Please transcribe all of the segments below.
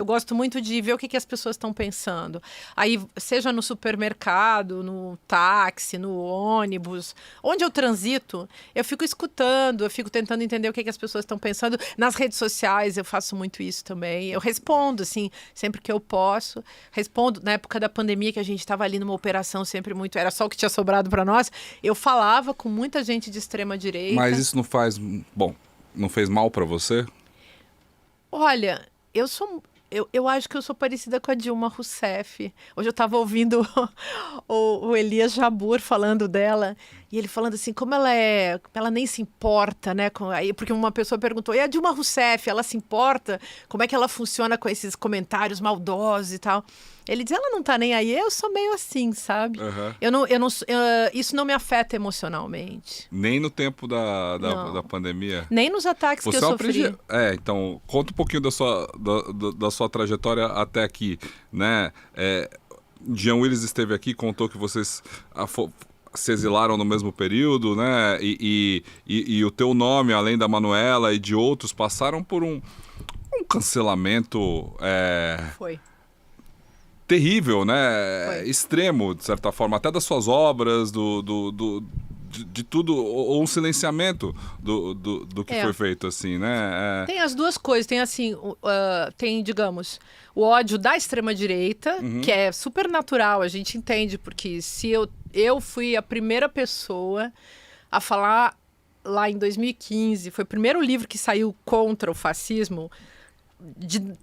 gosto muito de ver o que as pessoas estão pensando. Aí, seja no supermercado, no táxi, no ônibus, onde eu transito, eu fico escutando, eu fico tentando entender o que as pessoas estão pensando. Nas redes sociais eu faço muito isso também. Eu respondo, assim, sempre que eu posso. Respondo, na época da pandemia, que a gente estava ali numa operação sempre muito... Era só o que tinha sobrado para nós. Eu falava com muita gente de extrema direita. Mas isso não faz... Bom, não fez mal para você? Olha, eu acho que eu sou parecida com a Dilma Rousseff. Hoje eu estava ouvindo o Elias Jabbour falando dela, e ele falando assim, como ela nem se importa, né? Aí, porque uma pessoa perguntou, e a Dilma Rousseff, ela se importa? Como é que ela funciona com esses comentários maldosos e tal? Ele diz, ela não tá nem aí, eu sou meio assim, sabe? Uhum. Isso não me afeta emocionalmente. Nem no tempo da pandemia? Nem nos ataques que eu sofri. Então, conta um pouquinho da sua trajetória até aqui, né? Jean Willis esteve aqui, contou que vocês se exilaram no mesmo período, né? E o teu nome, além da Manuela e de outros, passaram por um cancelamento... Foi. Terrível, né? Foi. Extremo, de certa forma, até das suas obras, de tudo, ou um silenciamento do que foi feito, assim, né? Tem as duas coisas, tem assim, tem, digamos, o ódio da extrema-direita, que é super natural, a gente entende, porque se eu fui a primeira pessoa a falar lá em 2015, foi o primeiro livro que saiu contra o fascismo,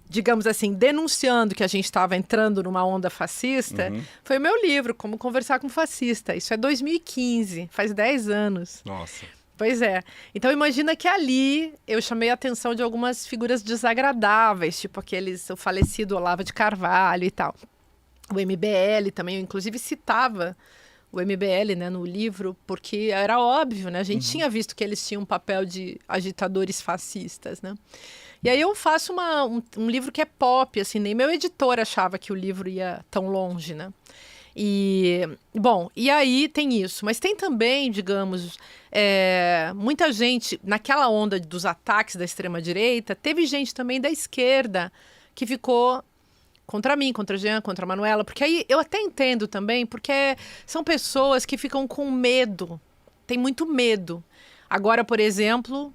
digamos assim, denunciando que a gente estava entrando numa onda fascista, foi o meu livro, Como Conversar com Fascista. Isso é 2015, faz 10 anos. Nossa. Pois é. Então imagina que ali eu chamei a atenção de algumas figuras desagradáveis, tipo o falecido Olavo de Carvalho e tal. O MBL também, eu inclusive citava o MBL, né, no livro, porque era óbvio, né? A gente tinha visto que eles tinham um papel de agitadores fascistas, né? E aí eu faço um livro que é pop, assim, nem meu editor achava que o livro ia tão longe, né? E aí tem isso. Mas tem também, digamos, muita gente, naquela onda dos ataques da extrema-direita, teve gente também da esquerda que ficou contra mim, contra a Jean, contra a Manuela, porque aí eu até entendo também, porque são pessoas que ficam com medo, tem muito medo. Agora, por exemplo...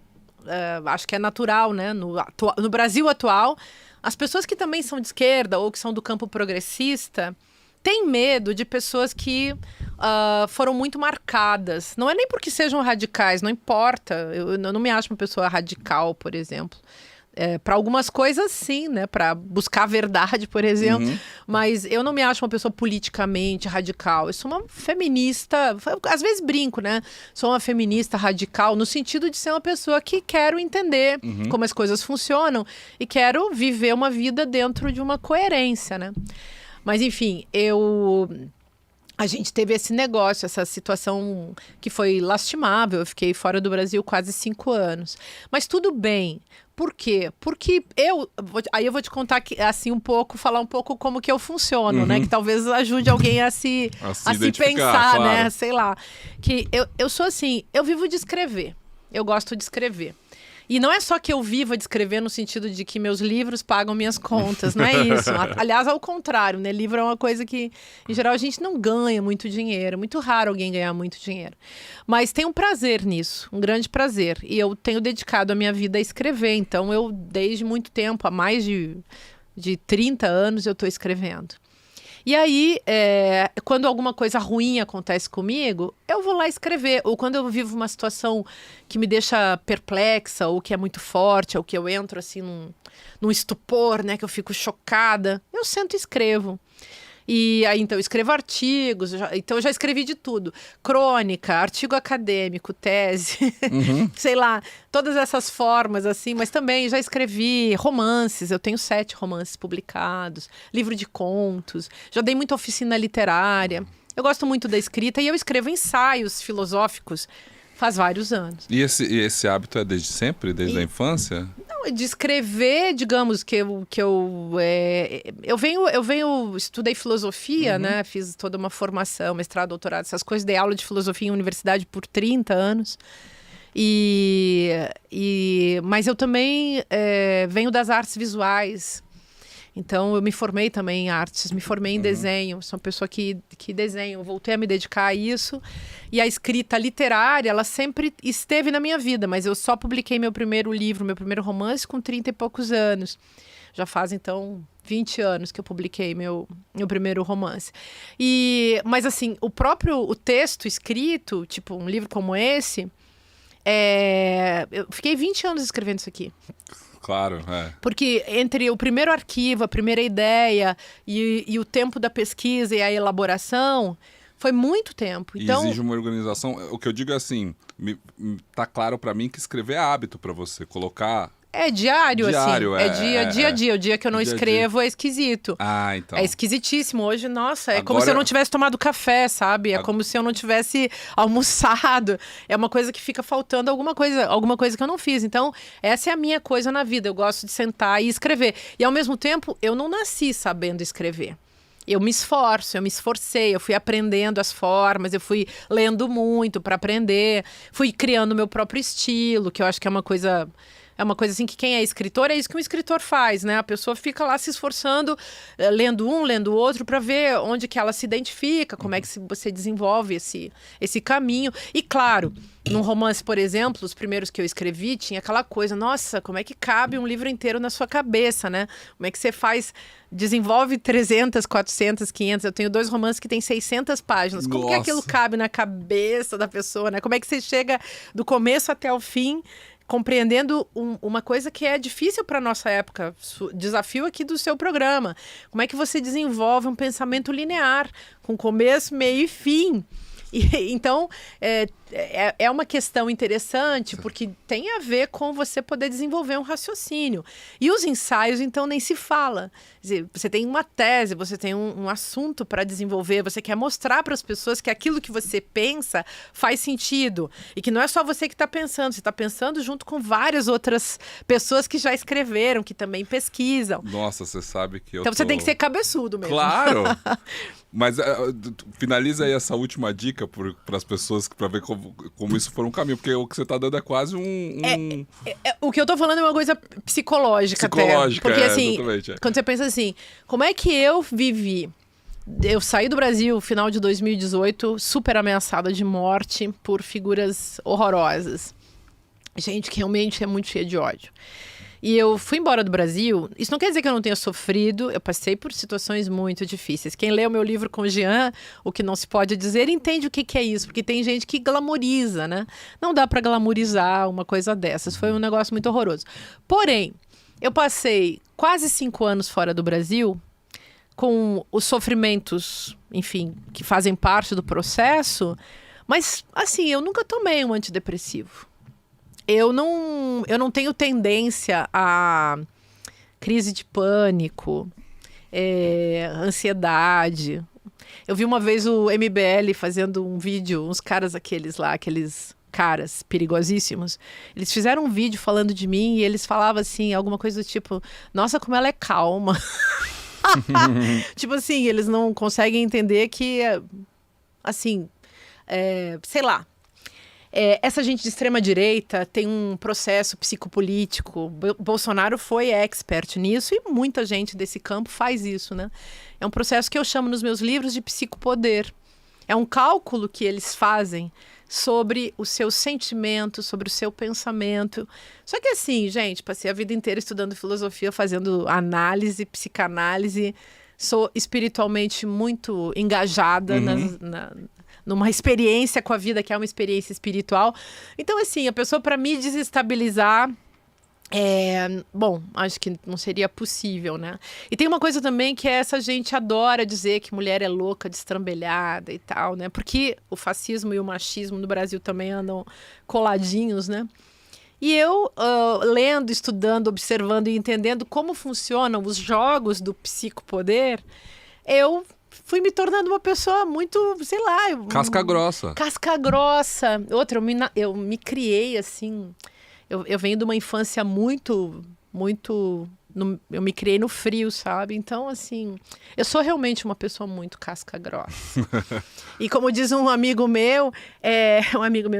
acho que é natural, né? No Brasil atual, as pessoas que também são de esquerda ou que são do campo progressista têm medo de pessoas que foram muito marcadas. Não é nem porque sejam radicais, não importa. Eu não me acho uma pessoa radical, por exemplo. Para algumas coisas, sim, né? Para buscar a verdade, por exemplo. Mas eu não me acho uma pessoa politicamente radical. Eu sou uma feminista, às vezes brinco, né? Sou uma feminista radical no sentido de ser uma pessoa que quero entender como as coisas funcionam e quero viver uma vida dentro de uma coerência, né? Mas, enfim, a gente teve esse negócio, essa situação que foi lastimável. Eu fiquei fora do Brasil quase 5 anos. Mas tudo bem. Por quê? Porque aí eu vou te contar assim falar um pouco como que eu funciono, né? Que talvez ajude alguém a se pensar, claro. Né? Sei lá. Que eu sou assim, eu vivo de escrever. Eu gosto de escrever. E não é só que eu viva de escrever no sentido de que meus livros pagam minhas contas, não é isso. Aliás, ao contrário, né? Livro é uma coisa que, em geral, a gente não ganha muito dinheiro. É muito raro alguém ganhar muito dinheiro. Mas tem um prazer nisso, um grande prazer. E eu tenho dedicado a minha vida a escrever. Então, eu, desde muito tempo, há mais de 30 anos, eu estou escrevendo. E aí, quando alguma coisa ruim acontece comigo, eu vou lá escrever. Ou quando eu vivo uma situação que me deixa perplexa, ou que é muito forte, ou que eu entro assim num estupor, né, que eu fico chocada, eu sento e escrevo. E aí, então, eu escrevo artigos, então eu já escrevi de tudo. Crônica, artigo acadêmico, tese, sei lá, todas essas formas, assim, mas também já escrevi romances, eu tenho 7 romances publicados, livro de contos, já dei muita oficina literária. Eu gosto muito da escrita e eu escrevo ensaios filosóficos faz vários anos. E esse hábito é desde sempre, desde a infância? Não, de escrever, digamos, estudei filosofia, né? Fiz toda uma formação, mestrado, doutorado, essas coisas, dei aula de filosofia em universidade por 30 anos. Mas eu também venho das artes visuais. Então, eu me formei também em artes, me formei em desenho, sou uma pessoa que desenho, voltei a me dedicar a isso. E a escrita literária, ela sempre esteve na minha vida, mas eu só publiquei meu primeiro livro, meu primeiro romance com 30 e poucos anos. Já faz, então, 20 anos que eu publiquei meu primeiro romance. Mas, assim, o texto escrito, tipo um livro como esse, eu fiquei 20 anos escrevendo isso aqui. Claro, Porque entre o primeiro arquivo, a primeira ideia e o tempo da pesquisa e a elaboração, foi muito tempo. Então, exige uma organização. O que eu digo é assim, tá claro para mim que escrever é hábito para você, colocar... É diário, assim. É dia a dia. O dia que eu não escrevo é esquisito. Ah, então. É esquisitíssimo. Hoje, nossa, como se eu não tivesse tomado café, sabe? É como se eu não tivesse almoçado. É uma coisa que fica faltando alguma coisa que eu não fiz. Então, essa é a minha coisa na vida. Eu gosto de sentar e escrever. E, ao mesmo tempo, eu não nasci sabendo escrever. Eu me esforcei, eu fui aprendendo as formas, eu fui lendo muito para aprender, fui criando meu próprio estilo, que eu acho que é uma coisa assim que quem é escritor, é isso que um escritor faz, né? A pessoa fica lá se esforçando, lendo um, lendo o outro, para ver onde que ela se identifica, como é que você desenvolve esse caminho. E claro, num romance, por exemplo, os primeiros que eu escrevi, tinha aquela coisa, nossa, como é que cabe um livro inteiro na sua cabeça, né? Como é que você desenvolve 300, 400, 500... Eu tenho 2 romances que têm 600 páginas. Como que aquilo cabe na cabeça da pessoa, né? Como é que você chega do começo até o fim compreendendo uma coisa que é difícil para a nossa época, desafio aqui do seu programa. Como é que você desenvolve um pensamento linear, com começo, meio e fim? Então, é uma questão interessante, porque tem a ver com você poder desenvolver um raciocínio. E os ensaios, então, nem se fala. Quer dizer, você tem uma tese, você tem um assunto para desenvolver, você quer mostrar para as pessoas que aquilo que você pensa faz sentido. E que não é só você que está pensando, você está pensando junto com várias outras pessoas que já escreveram, que também pesquisam. Nossa, você sabe que Então você tem que ser cabeçudo mesmo. Claro! Mas finaliza aí essa última dica para as pessoas, para ver como isso for um caminho, porque o que você está dando é quase o que eu estou falando é uma coisa psicológica até. Porque assim, exatamente. Quando você pensa assim, como é que eu vivi? Eu saí do Brasil no final de 2018, super ameaçada de morte por figuras horrorosas. Gente que realmente é muito cheia de ódio. E eu fui embora do Brasil. Isso não quer dizer que eu não tenha sofrido. Eu passei por situações muito difíceis. Quem lê o meu livro com o Jean, O Que Não Se Pode Dizer, entende o que é isso. Porque tem gente que glamoriza, né? Não dá para glamorizar uma coisa dessas. Foi um negócio muito horroroso. Porém, eu passei quase 5 anos fora do Brasil, com os sofrimentos, enfim, que fazem parte do processo. Mas, assim, eu nunca tomei um antidepressivo. Eu não tenho tendência a crise de pânico, ansiedade. Eu vi uma vez o MBL fazendo um vídeo, uns caras aqueles caras perigosíssimos. Eles fizeram um vídeo falando de mim e eles falavam assim, alguma coisa do tipo, nossa, como ela é calma. Tipo assim, eles não conseguem entender que, assim, sei lá. Essa gente de extrema-direita tem um processo psicopolítico. Bolsonaro foi expert nisso e muita gente desse campo faz isso, né? É um processo que eu chamo nos meus livros de psicopoder. É um cálculo que eles fazem sobre o seu sentimento, sobre o seu pensamento. Só que assim, gente, passei a vida inteira estudando filosofia, fazendo análise, psicanálise. Sou espiritualmente muito engajada numa experiência com a vida, que é uma experiência espiritual. Então, assim, a pessoa, para me desestabilizar, bom, acho que não seria possível, né? E tem uma coisa também que essa gente adora dizer que mulher é louca, destrambelhada e tal, né? Porque o fascismo e o machismo no Brasil também andam coladinhos, né? E eu, lendo, estudando, observando e entendendo como funcionam os jogos do psicopoder, eu fui me tornando uma pessoa muito, sei lá... Casca grossa. Casca grossa. Outra, eu me criei assim... Eu venho de uma infância muito, muito eu me criei no frio, sabe? Então, assim, eu sou realmente uma pessoa muito casca grossa. E como diz um amigo meu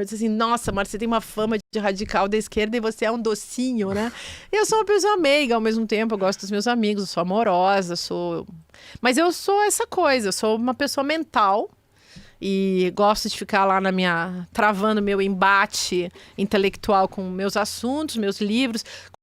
disse assim, nossa, Marcia, você tem uma fama de radical da esquerda e você é um docinho, né? Eu sou uma pessoa meiga ao mesmo tempo, eu gosto dos meus amigos, eu sou amorosa, mas eu sou essa coisa, eu sou uma pessoa mental e gosto de ficar lá travando meu embate intelectual com meus assuntos, meus livros.